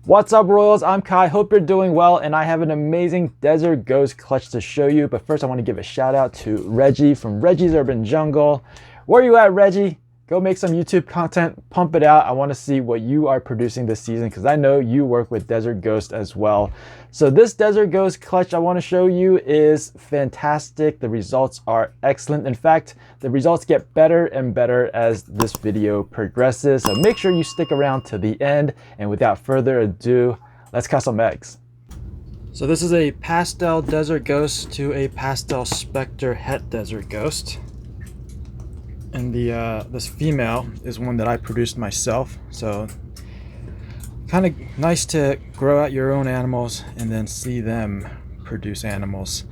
What's up, Royals? I'm Kai. Hope you're doing well, and I have an amazing Desert Ghost clutch to show you. But first, I want to give a shout out to Reggie from Reggie's Urban Jungle. Where are you at, Reggie? Go make some YouTube content, pump it out. I want to see what you are producing this season because I know you work with Desert Ghost as well. So this Desert Ghost clutch I want to show you is fantastic. The results are excellent. In fact, the results get better and better as this video progresses. So make sure you stick around to the end. And without further ado, let's cast some eggs. So this is a pastel Desert Ghost to a pastel Spectre Het Desert Ghost. And this female is one that I produced myself, so kind of nice to grow out your own animals and then see them produce animals.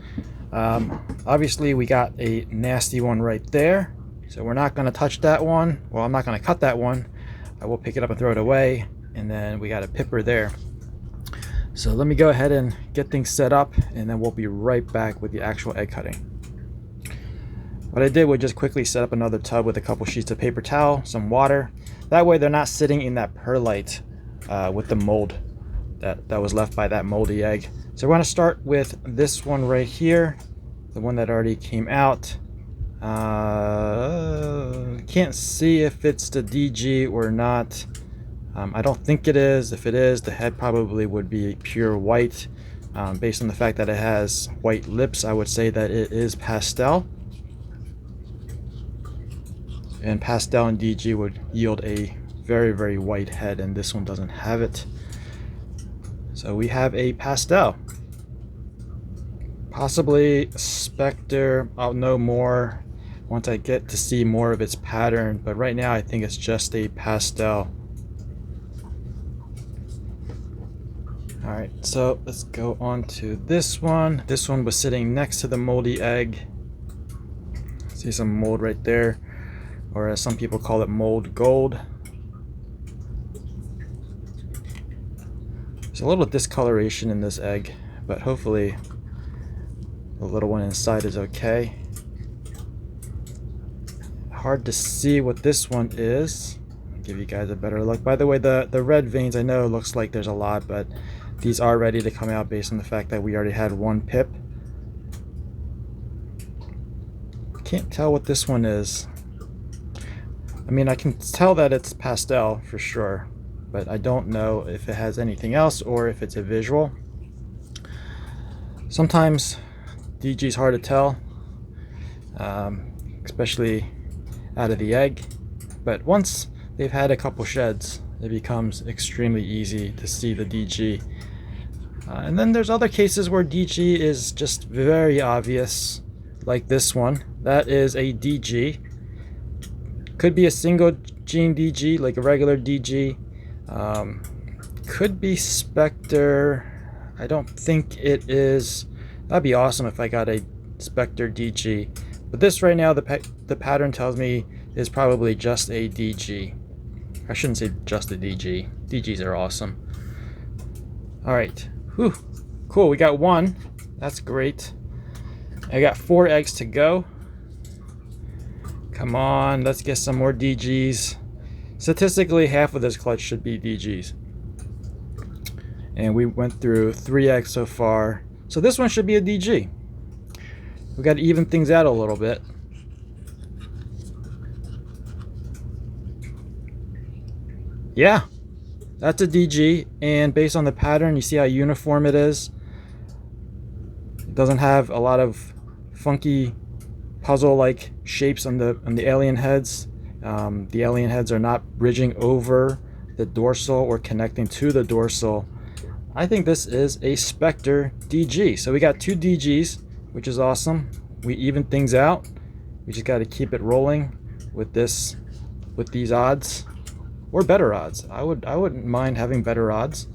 Obviously we got a nasty one right there, so we're not going to touch that one. Well, I'm not going to cut that one. I will pick it up and throw it away. And then we got a pipper there. So let me go ahead and get things set up, and then we'll be right back with the actual egg cutting. What I did was just quickly set up another tub with a couple sheets of paper towel, some water. That way they're not sitting in that perlite with the mold that was left by that moldy egg. So we're going to start with this one right here, the one that already came out. Can't see if it's the DG or not. I don't think it is. If it is, the head probably would be pure white. Based on the fact that it has white lips, I would say that it is pastel. And pastel and DG would yield a very, very white head, and this one doesn't have it. So we have a pastel. Possibly Spectre. I'll know more once I get to see more of its pattern, but right now I think it's just a pastel. Alright, so let's go on to this one. This one was sitting next to the moldy egg. See some mold right there, or as some people call it, mold gold. There's a little discoloration in this egg, but hopefully the little one inside is okay. Hard to see what this one is. I'll give you guys a better look. By the way, the red veins, I know it looks like there's a lot, but these are ready to come out based on the fact that we already had one pip. Can't tell what this one is. I mean, I can tell that it's pastel for sure, but I don't know if it has anything else or if it's a visual. Sometimes DG is hard to tell, especially out of the egg, but once they've had a couple sheds, it becomes extremely easy to see the DG. And then there's other cases where DG is just very obvious, like this one. That is a DG. Could be a single gene DG, like a regular DG. Could be Spectre. I don't think it is. That'd be awesome if I got a Spectre DG. But this right now, the pattern tells me is probably just a DG. I shouldn't say just a DG. DGs are awesome. Alright. Whew. Cool, we got one. That's great. I got 4 eggs to go. Come on, let's get some more DGs. Statistically, half of this clutch should be DGs. And we went through 3 eggs so far. So this one should be a DG. We got to even things out a little bit. Yeah, that's a DG. And based on the pattern, you see how uniform it is. It doesn't have a lot of funky puzzle-like shapes on the alien heads. The alien heads are not bridging over the dorsal or connecting to the dorsal. I think this is a Spectre DG. So we got 2 DGs, which is awesome. We even things out. We just got to keep it rolling with these odds, or better odds. I wouldn't mind having better odds.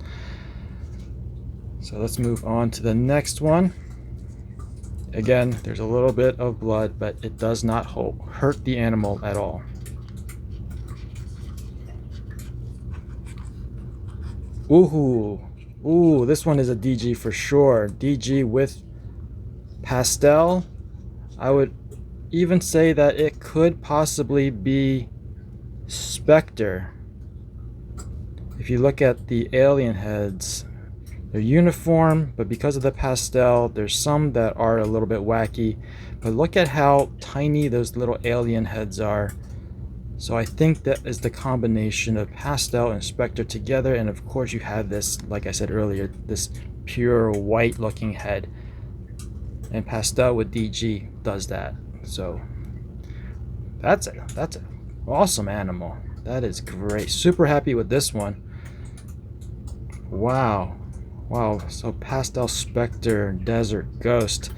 So let's move on to the next one. Again, there's a little bit of blood, but it does not hurt the animal at all. Ooh, this one is a DG for sure. DG with pastel. I would even say that it could possibly be Spectre. if you look at the alien heads, they're uniform, but because of the pastel, there's some that are a little bit wacky. But look at how tiny those little alien heads are. So I think that is the combination of pastel and Spectre together, and of course you have this, like I said earlier, this pure white looking head. And pastel with DG does that. So that's an awesome animal. That is great. Super happy with this one. Wow. Wow, so pastel Spectre, desert ghost.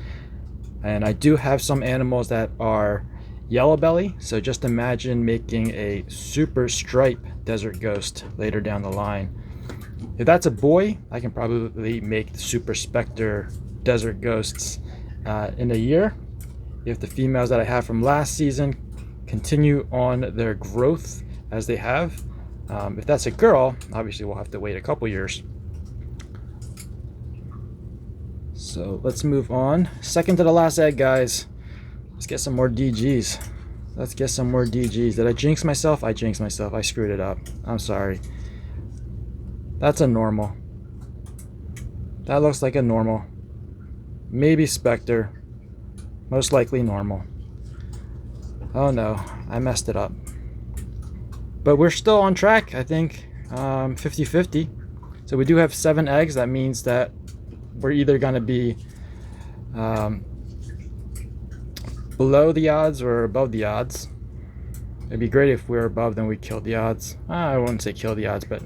And I do have some animals that are yellow belly, so just imagine making a super stripe desert ghost later down the line. If that's a boy, I can probably make super Spectre desert ghosts in a year. If the females that I have from last season continue on their growth as they have. If that's a girl, obviously we'll have to wait a couple years. So let's move on. Second to the last egg, guys. Let's get some more DGs. Let's get some more DGs. Did I jinx myself? I jinxed myself. I screwed it up. I'm sorry. That's a normal. That looks like a normal. Maybe Spectre. Most likely normal. Oh no, I messed it up. But we're still on track, I think. 50-50. So we do have 7 eggs. That means that we're either going to be below the odds or above the odds. It'd be great if we're above, then we killed the odds. I wouldn't say kill the odds, but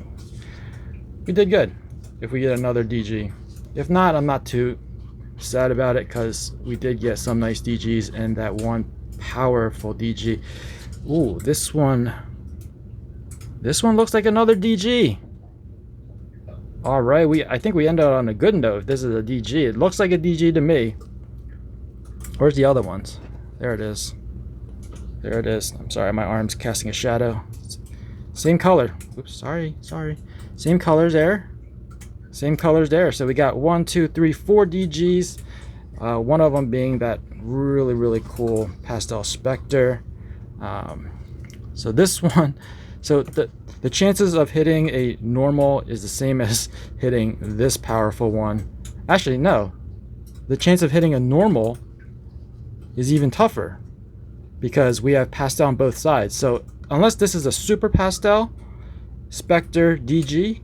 we did good if we get another DG. If not, I'm not too sad about it because we did get some nice DGs and that one powerful DG. Ooh, this one looks like another DG. All right, I think we ended on a good note. If this is a DG, it looks like a DG to me. Where's the other ones? There it is. There it is. I'm sorry, my arm's casting a shadow. Same color. Oops, sorry. Same colors there. Same colors there. So we got 1, 2, 3, 4 DGs. One of them being that really cool pastel Spectre. So this one, so the chances of hitting a normal is the same as hitting this powerful one. Actually, no. The chance of hitting a normal is even tougher because we have pastel on both sides. So unless this is a super pastel Spectre DG,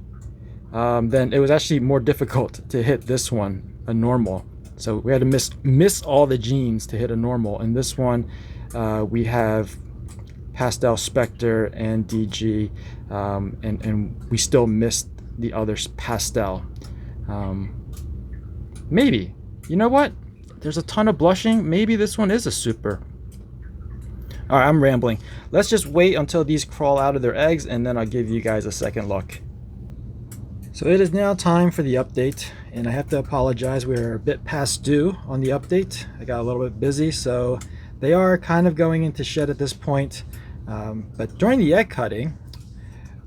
then it was actually more difficult to hit this one, a normal. So we had to miss all the genes to hit a normal. And this one, we have pastel Spectre and DG, and we still missed the other pastel. Maybe, you know what? There's a ton of blushing. Maybe this one is a super. All right, I'm rambling. Let's just wait until these crawl out of their eggs and then I'll give you guys a second look. So it is now time for the update, and I have to apologize. We're a bit past due on the update. I got a little bit busy, so they are kind of going into shed at this point. But during the egg cutting,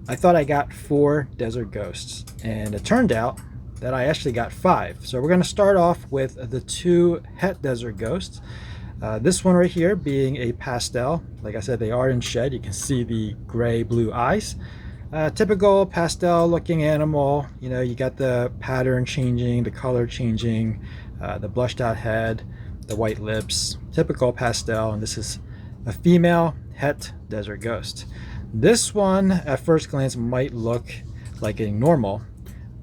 I thought I got 4 desert ghosts, and it turned out that I actually got 5. So we're going to start off with the 2 het desert ghosts. This one right here being a pastel. Like I said, they are in shed. You can see the gray blue eyes. Typical pastel looking animal. You know, you got the pattern changing, the color changing, the blushed out head, the white lips. Typical pastel, and this is a female het desert ghost. This one at first glance might look like a normal,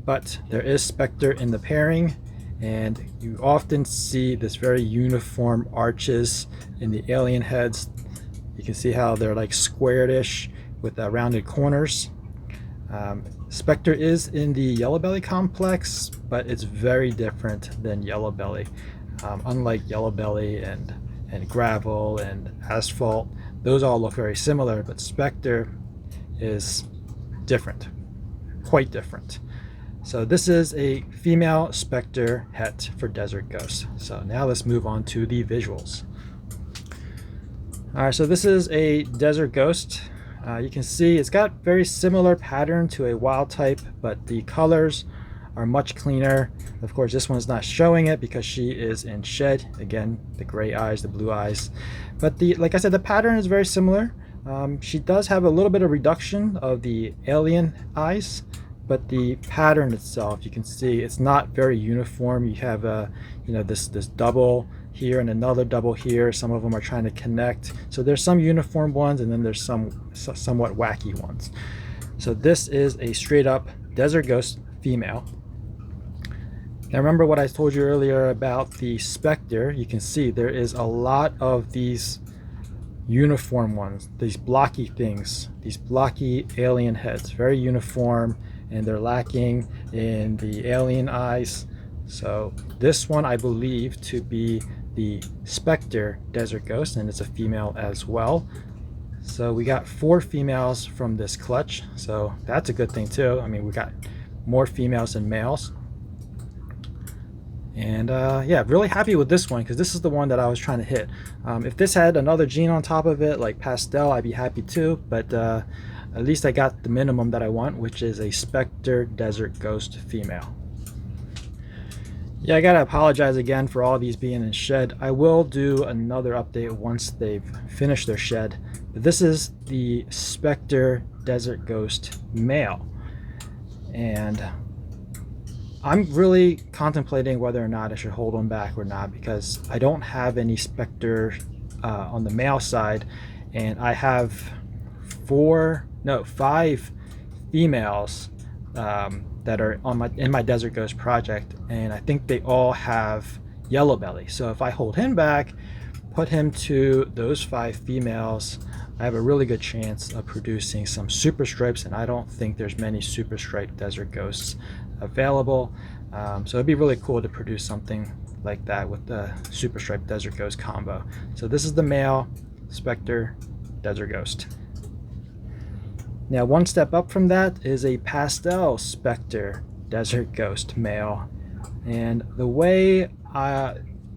but there is Spectre in the pairing, and you often see this very uniform arches in the alien heads. You can see how they're like squared-ish with rounded corners. Spectre is in the yellow belly complex, but it's very different than yellow belly. Unlike yellow belly and gravel and asphalt, those all look very similar, but Spectre is different, quite different. So this is a female Spectre het for desert ghosts. So now let's move on to the visuals. All right, so this is a desert ghost. You can see it's got very similar pattern to a wild type, but the colors are much cleaner. Of course, this one's not showing it because she is in shed. Again, the gray eyes, the blue eyes. But like I said, the pattern is very similar. She does have a little bit of reduction of the alien eyes, but the pattern itself, you can see it's not very uniform. You have this double here and another double here. Some of them are trying to connect. So there's some uniform ones, and then there's some somewhat wacky ones. So this is a straight up Desert Ghost female. Now remember what I told you earlier about the Spectre. You can see there is a lot of these uniform ones, these blocky things, these blocky alien heads, very uniform, and they're lacking in the alien eyes. So this one I believe to be the Spectre Desert Ghost, and it's a female as well. So we got 4 females from this clutch, so that's a good thing too. I mean, we got more females than males. And yeah, really happy with this one because this is the one that I was trying to hit. If this had another gene on top of it, like pastel, I'd be happy too. But at least I got the minimum that I want, which is a Spectre Desert Ghost female. Yeah, I gotta apologize again for all these being in shed. I will do another update once they've finished their shed. But this is the Spectre Desert Ghost male. And I'm really contemplating whether or not I should hold them back or not, because I don't have any Spectre on the male side, and I have 5 females that are in my Desert Ghost project, and I think they all have yellow belly. So if I hold him back, put him to those 5 females, I have a really good chance of producing some super stripes, and I don't think there's many super striped Desert Ghosts available. So it'd be really cool to produce something like that with the super striped Desert Ghost combo. So this is the male Spectre Desert Ghost. Now one step up from that is a pastel Spectre Desert Ghost male, and the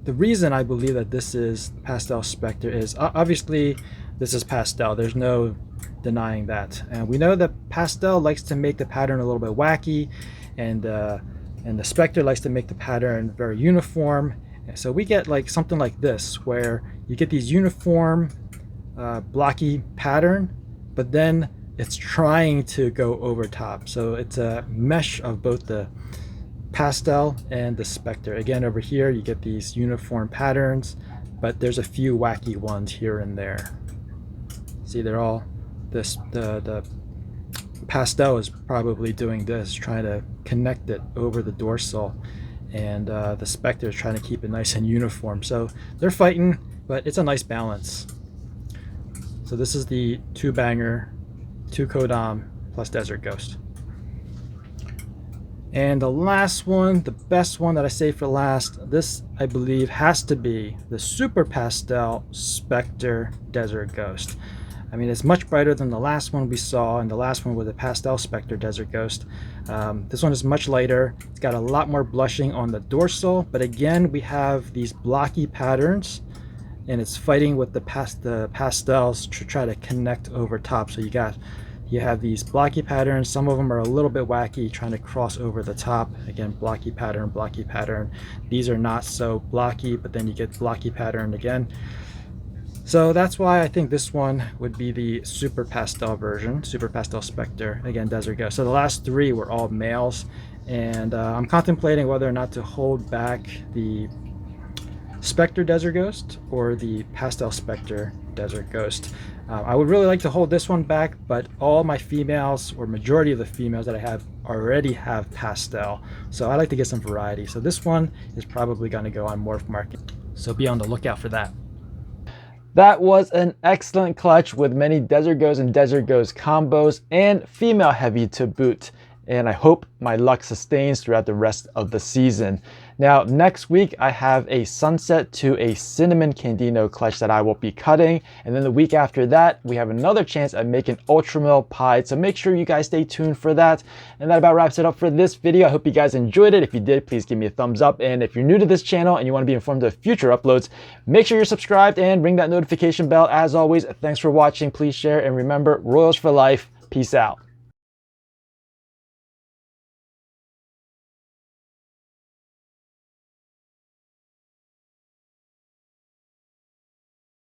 reason I believe that this is pastel Spectre is obviously this is pastel. There's no denying that, and we know that pastel likes to make the pattern a little bit wacky, and the Spectre likes to make the pattern very uniform. So we get like something like this, where you get these uniform blocky pattern, but then it's trying to go over top. So it's a mesh of both the pastel and the Spectre. Again, over here you get these uniform patterns, but there's a few wacky ones here and there. See, they're all the pastel is probably doing this, trying to connect it over the dorsal, and the Spectre is trying to keep it nice and uniform. So they're fighting, but it's a nice balance. So this is the 2-banger, 2 Codom plus Desert Ghost. And the last one, the best one that I saved for last, this I believe has to be the Super Pastel Spectre Desert Ghost. I mean, it's much brighter than the last one we saw, and the last one was a pastel Spectre Desert Ghost. This one is much lighter. It's got a lot more blushing on the dorsal, but again, we have these blocky patterns, and it's fighting with the pastels to try to connect over top. So you have these blocky patterns. Some of them are a little bit wacky, trying to cross over the top. Again, blocky pattern, blocky pattern. These are not so blocky, but then you get blocky pattern again. So that's why I think this one would be the Super Pastel version, Super Pastel Spectre, again, Desert Ghost. So the last 3 were all males, and I'm contemplating whether or not to hold back the Spectre Desert Ghost or the Pastel Spectre Desert Ghost. I would really like to hold this one back, but all my females, or majority of the females that I have, already have pastel. So I like to get some variety. So this one is probably going to go on Morph Market. So be on the lookout for that. That was an excellent clutch with many Desert Ghost and Desert Ghost combos and female heavy to boot. And I hope my luck sustains throughout the rest of the season. Now, next week, I have a Sunset to a Cinnamon Candino clutch that I will be cutting. And then the week after that, we have another chance at making Ultramil Pied. So make sure you guys stay tuned for that. And that about wraps it up for this video. I hope you guys enjoyed it. If you did, please give me a thumbs up. And if you're new to this channel and you want to be informed of future uploads, make sure you're subscribed and ring that notification bell. As always, thanks for watching. Please share. And remember, Royals for life. Peace out.